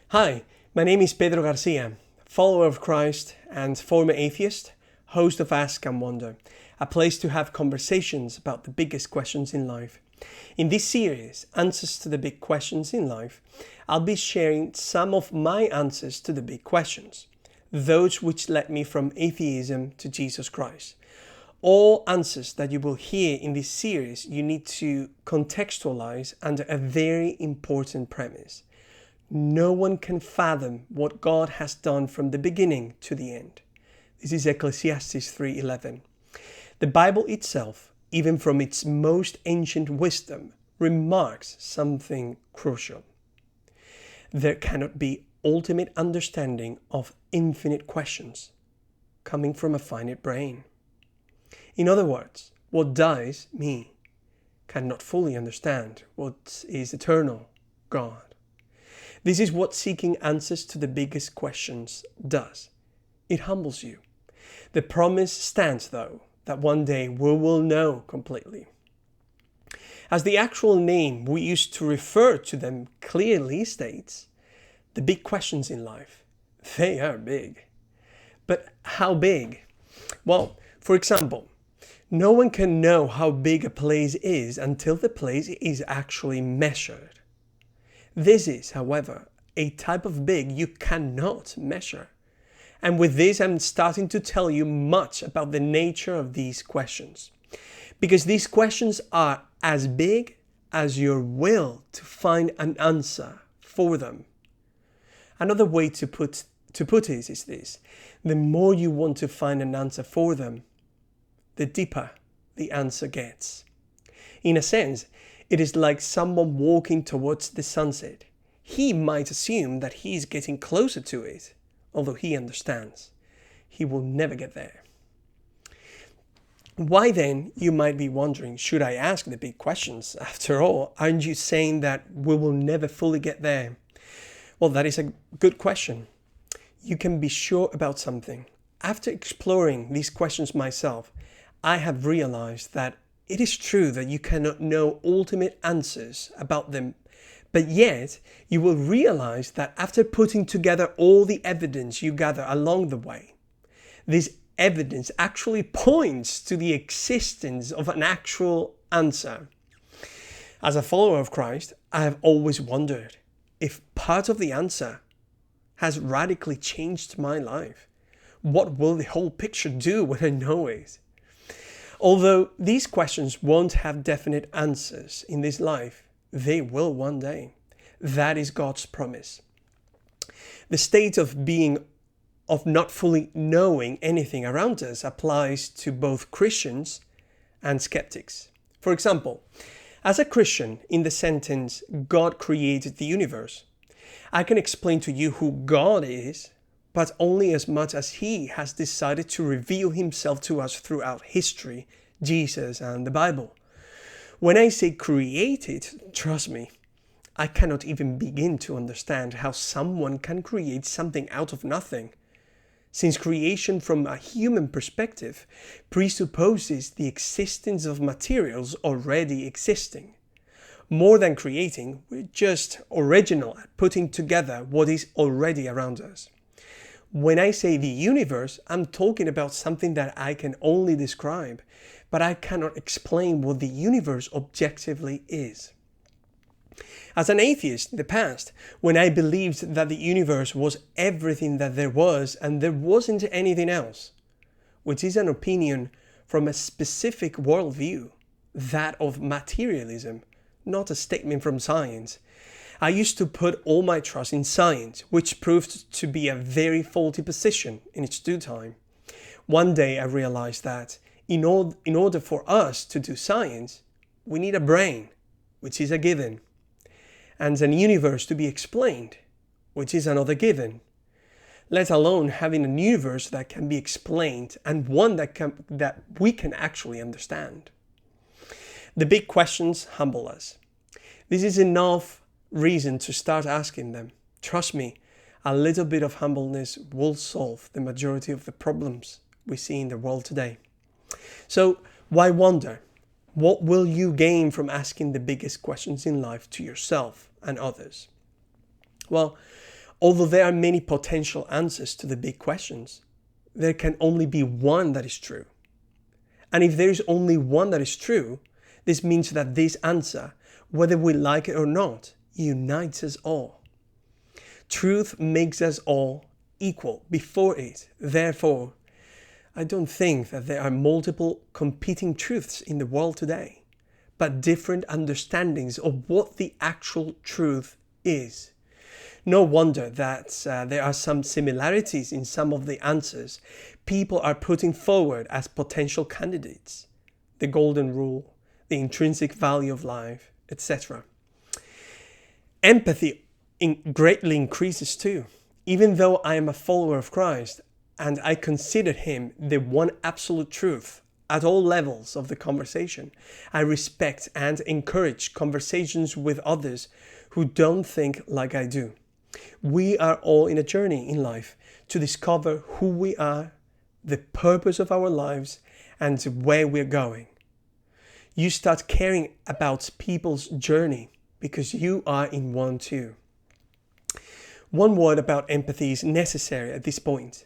Hi, my name is Pedro Garcia, follower of Christ and former atheist, host of Ask and Wonder, a place to have conversations about the biggest questions in life. In this series, Answers to the Big Questions in Life, I'll be sharing some of my answers to the big questions, those which led me from atheism to Jesus Christ. All answers that you will hear in this series you need to contextualize under a very important premise. No one can fathom what God has done from the beginning to the end. This is Ecclesiastes 3:11. The Bible itself, even from its most ancient wisdom, remarks something crucial. There cannot be ultimate understanding of infinite questions coming from a finite brain. In other words, what dies, me, cannot fully understand what is eternal, God. This is what seeking answers to the biggest questions does. It humbles you. The promise stands, though, that one day we will know completely. As the actual name we use to refer to them clearly states, the big questions in life, they are big. But how big? Well, for example, no one can know how big a place is until the place is actually measured. This is, however, a type of big you cannot measure. And with this, I'm starting to tell you much about the nature of these questions. Because these questions are as big as your will to find an answer for them. Another way to put it is this: the more you want to find an answer for them, the deeper the answer gets. In a sense, it is like someone walking towards the sunset. He might assume that he is getting closer to it, although he understands he will never get there. Why then, you might be wondering, should I ask the big questions? After all, aren't you saying that we will never fully get there? Well, that is a good question. You can be sure about something. After exploring these questions myself, I have realized that it is true that you cannot know ultimate answers about them, but yet you will realize that after putting together all the evidence you gather along the way, this evidence actually points to the existence of an actual answer. As a follower of Christ, I have always wondered if part of the answer has radically changed my life. What will the whole picture do when I know it? Although these questions won't have definite answers in this life, they will one day. That is God's promise. The state of being, of not fully knowing anything around us, applies to both Christians and skeptics. For example, as a Christian, in the sentence, God created the universe, I can explain to you who God is, but only as much as He has decided to reveal Himself to us throughout history, Jesus, and the Bible. When I say created, trust me, I cannot even begin to understand how someone can create something out of nothing, since creation from a human perspective presupposes the existence of materials already existing. More than creating, we're just original at putting together what is already around us. When I say the universe, I'm talking about something that I can only describe, but I cannot explain what the universe objectively is. As an atheist in the past, when I believed that the universe was everything that there was and there wasn't anything else, which is an opinion from a specific worldview, that of materialism, not a statement from science, I used to put all my trust in science, which proved to be a very faulty position in its due time. One day I realized that in order for us to do science, we need a brain, which is a given, and an universe to be explained, which is another given, let alone having a universe that can be explained and one that we can actually understand. The big questions humble us. This is enough reason to start asking them. Trust me, a little bit of humbleness will solve the majority of the problems we see in the world today. So why wonder? What will you gain from asking the biggest questions in life to yourself and others? Well, Although there are many potential answers to the big questions, there can only be one that is true. And if there is only one that is true, this means that this answer, whether we like it or not, unites us all. Truth makes us all equal before it. Therefore, I don't think that there are multiple competing truths in the world today, but different understandings of what the actual truth is. No wonder that there are some similarities in some of the answers people are putting forward as potential candidates. The golden rule, the intrinsic value of life, etc. Empathy greatly increases too. Even though I am a follower of Christ and I consider him the one absolute truth at all levels of the conversation, I respect and encourage conversations with others who don't think like I do. We are all in a journey in life to discover who we are, the purpose of our lives, and where we're going. You start caring about people's journey because you are in one too. One word about empathy is necessary at this point.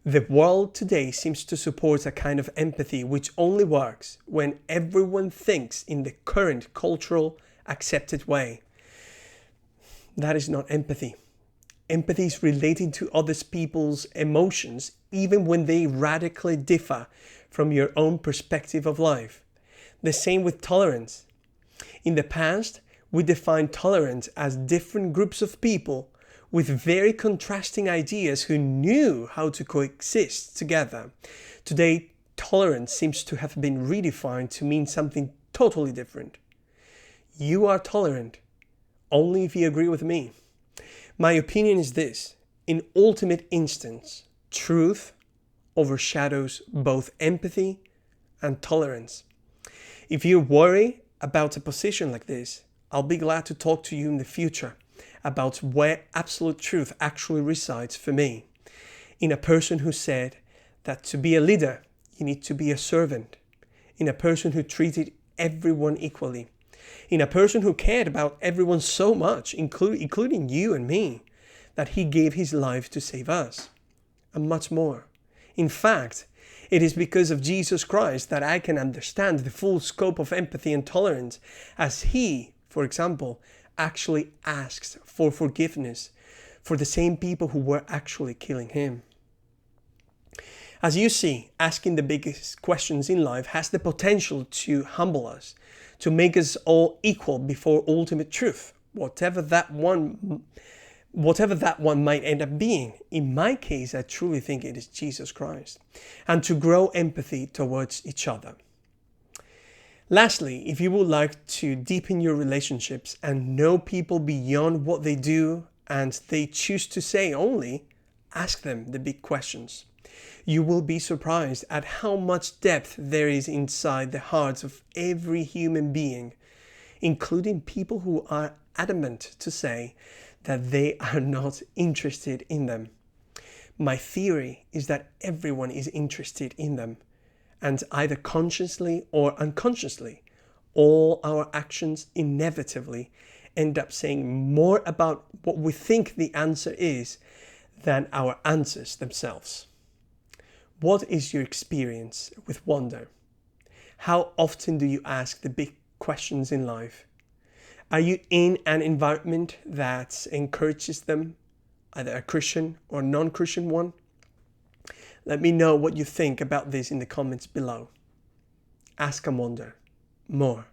The world today seems to support a kind of empathy which only works when everyone thinks in the current cultural accepted way. That is not empathy. Empathy is relating to other people's emotions even when they radically differ from your own perspective of life. The same with tolerance. In the past, we defined tolerance as different groups of people with very contrasting ideas who knew how to coexist together. Today, tolerance seems to have been redefined to mean something totally different. You are tolerant only if you agree with me. My opinion is this: in ultimate instance, truth overshadows both empathy and tolerance. If you worry about a position like this, I'll be glad to talk to you in the future about where absolute truth actually resides for me. In a person who said that to be a leader, you need to be a servant. In a person who treated everyone equally. In a person who cared about everyone so much, including you and me, that he gave his life to save us, and much more. In fact, it is because of Jesus Christ that I can understand the full scope of empathy and tolerance, as he, for example, actually asks for forgiveness for the same people who were actually killing him. As you see, asking the biggest questions in life has the potential to humble us, to make us all equal before ultimate truth, whatever that one might end up being. In my case, I truly think it is Jesus Christ, and to grow empathy towards each other. Lastly, if you would like to deepen your relationships and know people beyond what they do and they choose to say only, ask them the big questions. You will be surprised at how much depth there is inside the hearts of every human being, including people who are adamant to say that they are not interested in them. My theory is that everyone is interested in them, and either consciously or unconsciously, all our actions inevitably end up saying more about what we think the answer is than our answers themselves. What is your experience with wonder? How often do you ask the big questions in life? Are you in an environment that encourages them, either a Christian or non-Christian one? Let me know what you think about this in the comments below. Ask and wonder more.